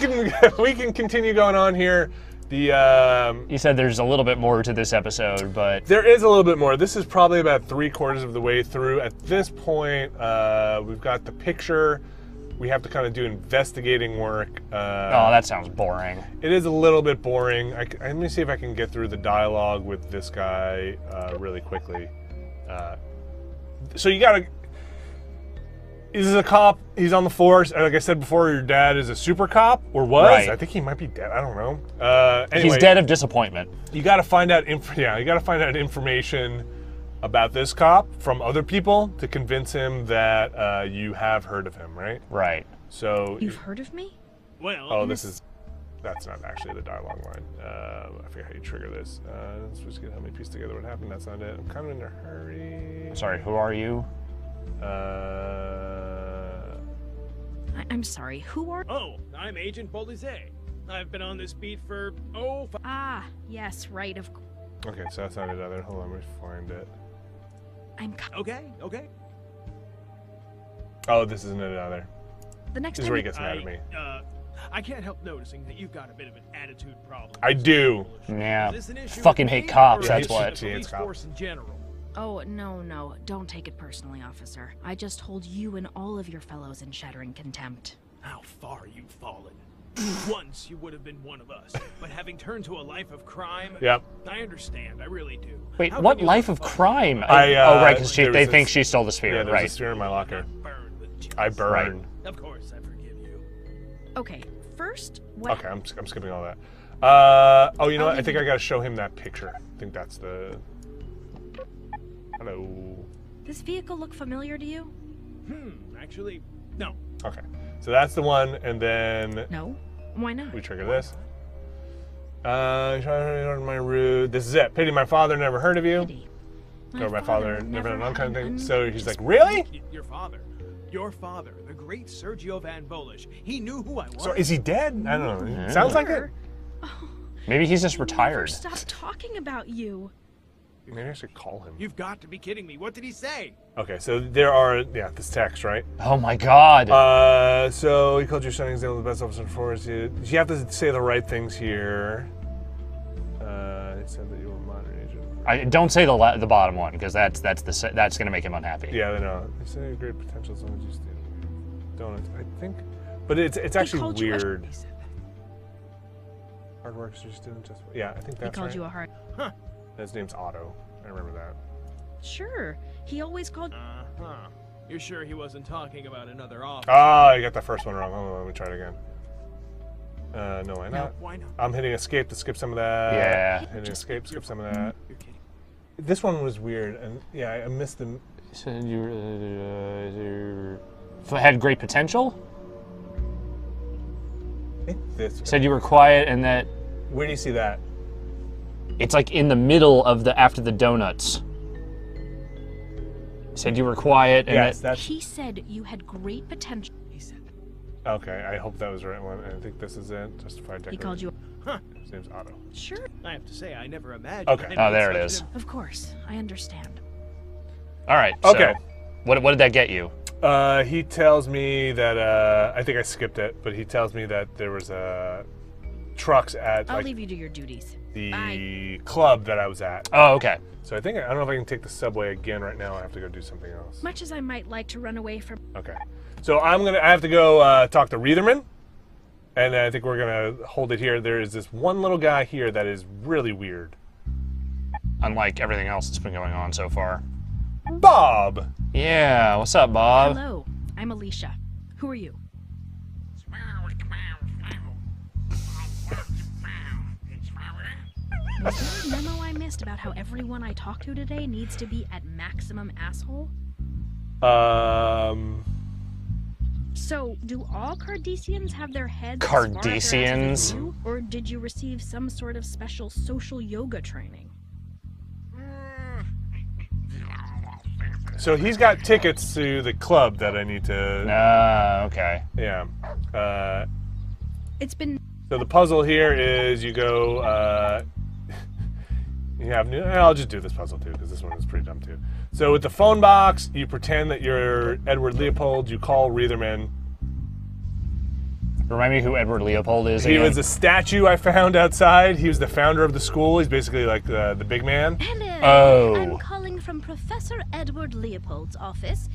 can continue going on here. The You said there's a little bit more to this episode, but there is a little bit more. This is probably about 3/4 of the way through. At this point, we've got the picture. We have to kind of do investigating work. oh, that sounds boring. It is a little bit boring. Let me see if I can get through the dialogue with this guy really quickly. So you gotta. He's a cop. He's on the force. Like I said before, your dad is a super cop, or was. Right. I think he might be dead. I don't know. Anyway, He's dead of disappointment. You got to find out. You got to find out information about this cop from other people to convince him that you have heard of him, right? Right. So. You've heard of me? Well, Oh, that's not actually the dialogue line. I forget how you trigger this. I'm supposed to get how many pieces together would happen. That's not it. I'm kind of in a hurry. Sorry, who are you? I'm sorry, who are... Oh, I'm Agent Bolizet. I've been on this beat for, Ah, yes, right, of... Okay, so that's not it either. Hold on, let me find it. I'm... Okay. Oh, this isn't it either. The next This is time... where he gets mad at me. I can't help noticing that you've got a bit of an attitude problem. I do. Yeah. Is this an issue Fucking with hate me, cops, or that's is it what. the She hates police cops. force in general? Oh, no, don't take it personally, officer. I just hold you and all of your fellows in shattering contempt. How far you've fallen. Once you would have been one of us, but having turned to a life of crime, Yep. I understand, I really do. Wait, How what can you life of fuck- crime? I, oh, right, because there was they a- think she stole the Yeah, sphere, there's a right? sphere in my locker. Burned with jealousy. I burn. Of course, I forgive you. Okay, first, what... Okay, I'm skipping all that. Oh, you know I'll what? I leave think you- I gotta show him that picture. I think that's the. Hello. This vehicle look familiar to you? Actually, no. Okay, so that's the one, and then No? Why not? we trigger this. My rude. This is it. Pity my father never heard of you. Pity. Or my father never done that kind of thing. an So he's like, unusual- really? Your father, the great Sergio Van Volish, he knew who I was. So is he dead? I don't know. Sounds like it. Maybe he's just Never retired. stop talking about you. Maybe I should call him. You've got to be kidding me. What did he say? Okay, so there are, this text, right? Oh my god. So he called your son example the best officer for us. You have to say the right things here. He said that you were a modern agent. Don't say the bottom one because that's gonna make him unhappy. Yeah, I know. He said you had great potential as long as you stay donuts. I think, but it's actually called you a- weird. Hard work is just doing just. Yeah, I think He that's called right. you a hard. His name's Otto. I remember that. Sure. He always called. Uh-huh. You're sure he wasn't talking about another officer? Oh, you got the first one wrong. Hold on, let me try it again. No, why No, not? why not? I'm hitting escape to skip some of that. Yeah. Hitting escape, skip some of that. You're kidding. This one was weird, and yeah, I missed them. Said you had great potential. I think this. Said you were quiet and that Where do you see that? it's like in the middle of the after the donuts. Said you were quiet and Yes, that. that's. He said you had great potential. He said Okay, I hope that was the right one. I think this is it. Justified He declaration. called you. His name's Otto. Sure. I have to say, I never imagined. Okay. I Oh, made there it such is. Of course, I understand. All right. Okay. So what did that get you? He tells me that I think I skipped it, but he tells me that there was trucks at I'll like, leave you to your duties. the Bye. club that I was at. Oh, okay. So I don't know if I can take the subway again right now. I have to go do something else. Much as I might like to run away from. Okay. So I have to go talk to Reitherman, and I think we're gonna hold it here. There is this one little guy here that is really weird. Unlike everything else that's been going on so far. Bob. Yeah. What's up, Bob? Hello, I'm Alicia. Who are you? Was there a memo I missed about how everyone I talk to today needs to be at maximum asshole? So, do all Cardicians have their heads as far up their asses as Cardicians? you, or did you receive some sort of special social yoga training? So he's got tickets to the club that I need to. Okay. Yeah. It's been So the puzzle here is you go. You have new. I'll just do this puzzle too because this one is pretty dumb too. So with the phone box, you pretend that you're Edward Leopold. You call Reitherman. Remind me who Edward Leopold is He again? was a statue I found outside. He was the founder of the school. He's basically like the big man. Hello. Oh. I'm calling from Professor Edward Leopold's office.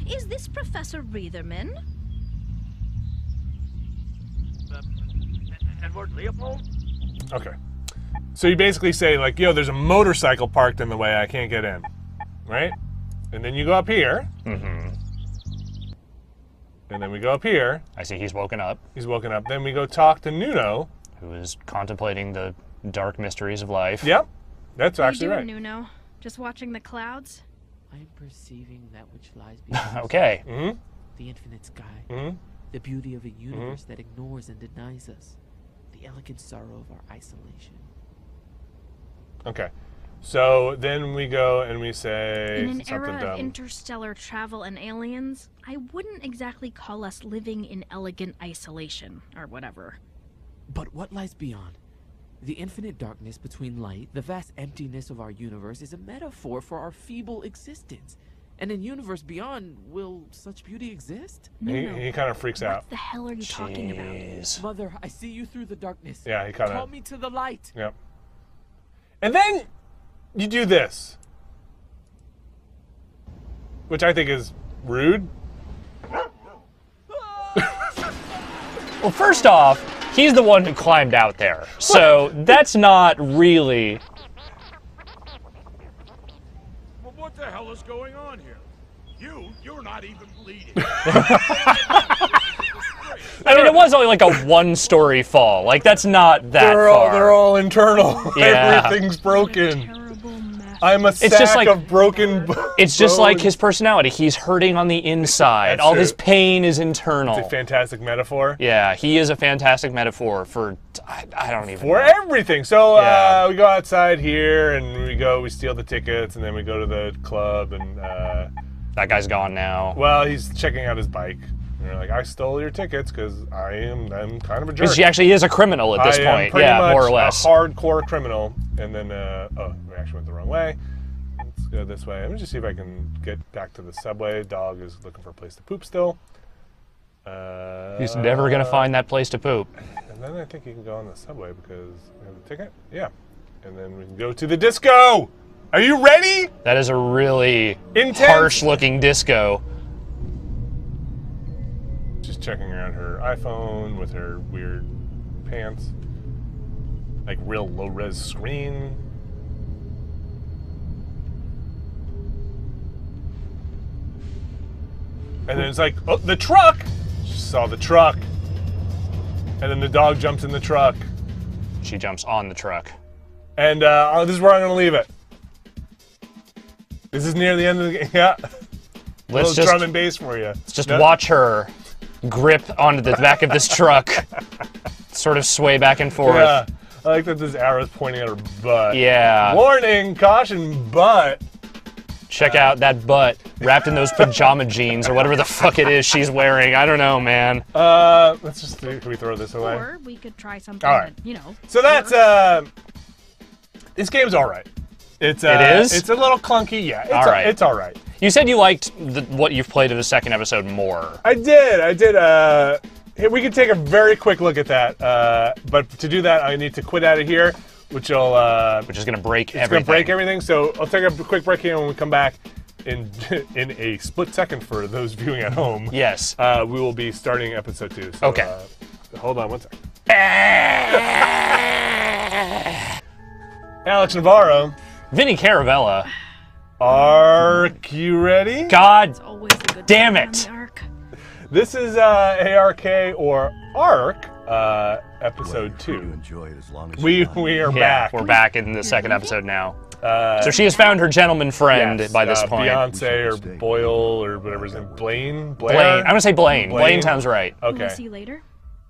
Is this Professor Reitherman? Edward Leopold? Okay. So you basically say like, yo, there's a motorcycle parked in the way. I can't get in. Right? And then you go up here. Mm-hmm. And then we go up here. I see he's woken up. He's woken up. Then we go talk to Nuno. Who is contemplating the dark mysteries of life. Yep. That's What are actually you right. doing, Nuno? Just watching the clouds? I am perceiving that which lies beyond us, Okay. Mm-hmm. the infinite sky, Mm-hmm. the beauty of a universe that ignores and denies us, the elegant sorrow of our isolation. Okay. So then we go and we say In an something era dumb. of interstellar travel and aliens, I wouldn't exactly call us living in elegant isolation, or whatever. But what lies beyond? The infinite darkness between light, the vast emptiness of our universe, is a metaphor for our feeble existence. And in universe beyond, will such beauty exist? Nuno, he kind of freaks what out. the hell are you talking about? Jeez. Mother, I see you through the darkness. Yeah, he kind Call of. me to the light. Yep. And then you do this, which I think is rude. Well, first off, he's the one who climbed out there. So that's not really. Well, what the hell is going on here? You're not even bleeding. I mean, it was only like a one-story fall. Like, that's not that far. They're all internal. Yeah. Everything's broken. Terrible mess. I'm a sack just like- of broken. It's just like bones. his personality. He's hurting on the inside. That's All true. his pain is internal. It's a fantastic metaphor. Yeah, he is a fantastic metaphor for. I don't even For know. everything. So Yeah. we go outside here and we steal the tickets, and then we go to the club, and That guy's gone now. well, he's checking out his bike. And we're like, I stole your tickets because I'm kind of a jerk. Because she actually is a criminal at this I am point. pretty Yeah, much more or less. a hardcore criminal. And then, we actually went the wrong way. Let's go this way. Let me just see if I can get back to the subway. Dog is looking for a place to poop still. He's never going to find that place to poop. And then I think you can go on the subway because we have the ticket. Yeah. And then we can go to the disco. Are you ready? That is a really Intense. harsh-looking disco. Just checking around her iPhone with her weird pants. like real low-res screen. And then it's like, oh, the truck! She saw the truck. And then the dog jumps in the truck. She jumps on the truck. And this is where I'm gonna leave it. This is near the end of the game. Yeah. Let's drum and bass for you. Let's just watch her grip onto the back of this truck, sort of sway back and forth. Yeah. I like that this arrow's pointing at her butt. Yeah. Warning, caution, butt. Check out that butt wrapped in those pajama jeans or whatever the fuck it is she's wearing. I don't know, man. Let's just can we throw this away? Or we could try something All right. that, you know. So that's this game's all right. It is? It's a little clunky, yeah. It's all right. It's all right. You said you liked what you've played in the second episode more. I did. Here, we can take a very quick look at that. But to do that, I need to quit out of here, which is going to break everything. It's going to break everything. So I'll take a quick break here, and when we come back in a split second for those viewing at home. Yes. We will be starting episode 2. So, okay. Hold on one second. Alex Navarro. Vinny Caravella. Ark, you ready? God Always a good damn time it. on the Ark. This is ARK or Ark, episode 2. Enjoy it as long as We are back. We're back in the second episode now. So she has found her gentleman friend yes, by this point. Beyonce or Boyle or whatever his name. Blaine? Blaine. I'm going to say Blaine. Blaine sounds right. Will Okay. we see you later?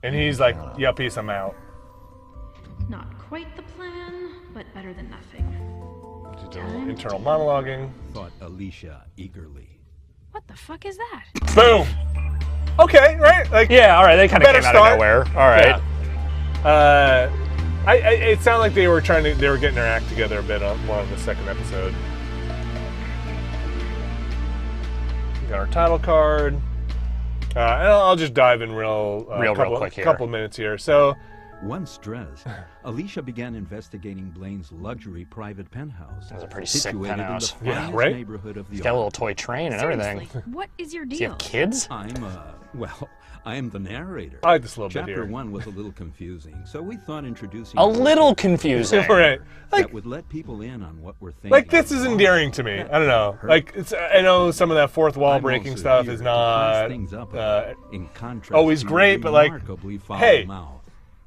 And he's like, yeah, peace, I'm out. Not quite the plan, but better than nothing. Just a little internal monologuing. Thought Alicia eagerly. What the fuck is that? Boom! Okay, right? Like, Yeah, all right. They kind of better came out of start. nowhere. All right. Yeah. It sounded like they were getting their act together a bit on more of the second episode. We got our title card. And I'll just dive in real quick here. Couple minutes here. So, Once dressed, Alicia began investigating Blaine's luxury private penthouse. That's a pretty sick situated penthouse. in the finest right? neighborhood of the He's got a little Ark. toy train and everything. Seriously, what is your Does he deal? have kids? I am the narrator. I like this a little bit Chapter here. 1 was a little confusing, so we thought introducing A little confusing. right. that would let people in on what we're thinking. Like, this is endearing to me. I don't know. Like, I know some of that fourth wall I'm breaking also stuff here is to not class things up in contrast always to great, but like, remarkably foul hey, mouth,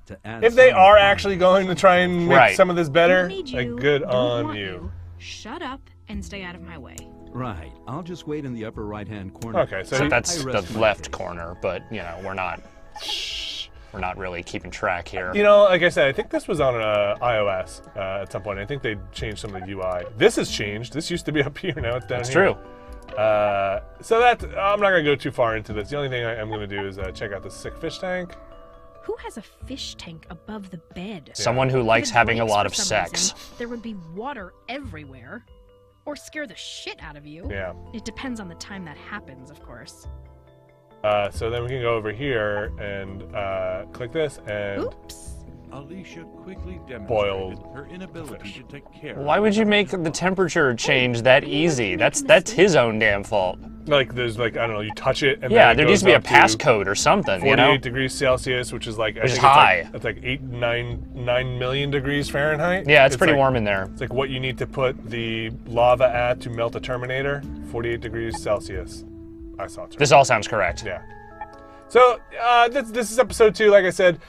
to add if they some are refinement. actually going to try and make Right. some of this better, Don't need like, you, good don't on want you. Shut up and stay out of my way. Right. I'll just wait in the upper right-hand corner. Okay, so So that's I the rest my left case. corner, but you know we're not really keeping track here. You know, like I said, I think this was on iOS at some point. I think they changed some of the UI. This has changed. This used to be up here. Now it's down That's here. true. So that I'm not going to go too far into this. The only thing I'm going to do is check out the sick fish tank. Who has a fish tank above the bed? Someone who likes If it having a breaks lot for of some sex. reason, there would be water everywhere. Or scare the shit out of you. Yeah. It depends on the time that happens, of course. So then we can go over here and click this and Oops. Alicia quickly demonstrated Boiled her inability to take care Why of would you make herself. the temperature change that easy? That's his own damn fault. like there's like, I don't know, you touch it and Yeah, then it there goes needs to be a up passcode or something, 48 you know? degrees Celsius, which is like Which is high. It's like 9 million degrees Fahrenheit. Yeah, it's pretty like, warm in there. It's like what you need to put the lava at to melt a Terminator. 48 degrees Celsius. I saw it. This all sounds correct. Yeah. So this is episode 2. Like I said,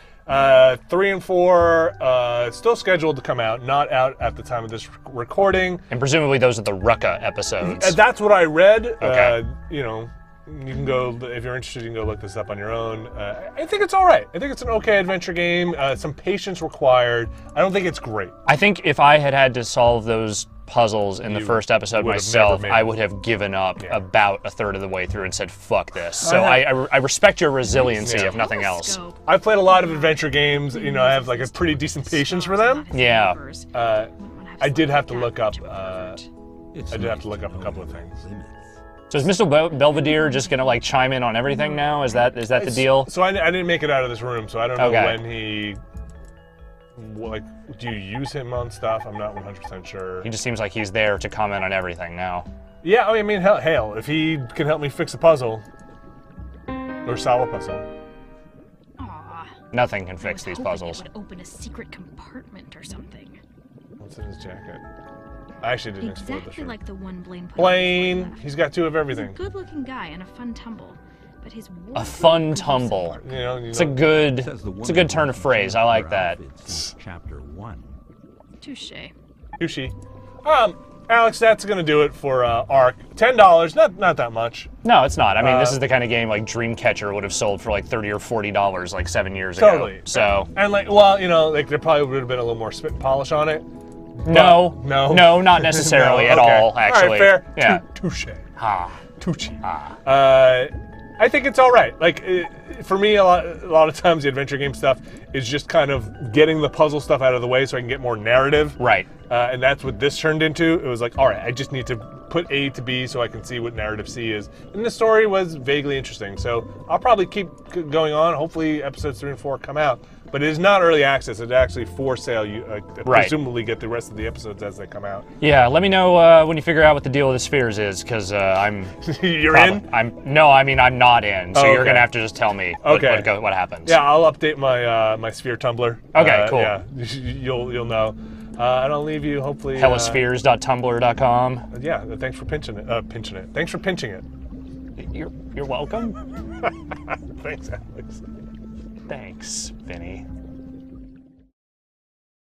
3 and 4 still scheduled to come out, not out at the time of this recording. And presumably those are the Rucka episodes. That's what I read. Okay. You know, you can go, if you're interested, you can go look this up on your own. I think it's all right. I think it's an okay adventure game. Some patience required. I don't think it's great. I think if I had to solve those puzzles in the You first episode would have myself, never made I it. would have given up Yeah. about a third of the way through and said, fuck this. So Yeah. I respect your resiliency, Yeah. if nothing else. Telescope. I've played a lot of adventure games. You know, I have like a pretty decent patience for them. Yeah. I did have to look up. It's I did have nice to look to up a know couple of there are things. limits. So is Mr. Belvedere just gonna like chime in on everything now? Is that the deal? So I didn't make it out of this room, so I don't know Okay. when he. Like, do you use him on stuff? I'm not 100% sure. He just seems like he's there to comment on everything now. Yeah, I mean, hell, if he can help me fix a puzzle or solve a puzzle. Aw. Nothing can I fix was these hoping puzzles. It would open a secret compartment or something. What's in his jacket? I actually didn't explore the Exactly shirt. like the one Blaine put on Blaine, before he left. he's got 2 of He's a everything. good-looking guy and a fun tumble, but his A fun tumble. It's a good. It's a good turn of phrase. I like that. It's chapter 1. Touche. Sushi. Alex, that's gonna do it for Ark. $10, not that much. No, it's not. I mean, this is the kind of game like Dreamcatcher would have sold for like $30 or $40 like 7 years Totally. ago. So And like, well, you know, like there probably would have been a little more spit and polish on it. no, no. not necessarily No, at okay. all. Actually, all right, fair. yeah. Touche. Ah, Touche. ah. I think it's all right. Like for me, a lot of times the adventure game stuff is just kind of getting the puzzle stuff out of the way so I can get more narrative. Right. And that's what this turned into. It was like, all right, I just need to put A to B so I can see what narrative C is. And the story was vaguely interesting. So I'll probably keep going on. Hopefully episodes 3 and 4 come out. But it is not early access. It's actually for sale. You Right. presumably get the rest of the episodes as they come out. Yeah, let me know when you figure out what the deal with the spheres is, because I'm. You're in? I'm not in. So Oh, you're okay. gonna have to just tell me what happens. Yeah, I'll update my my sphere Tumblr. Okay, cool. Yeah, you'll know. And I'll leave you hopefully. Hellaspheres.tumblr.com. Yeah, thanks for pinching it. Thanks for pinching it. You're welcome. Thanks, Alex. Thanks, Vinny.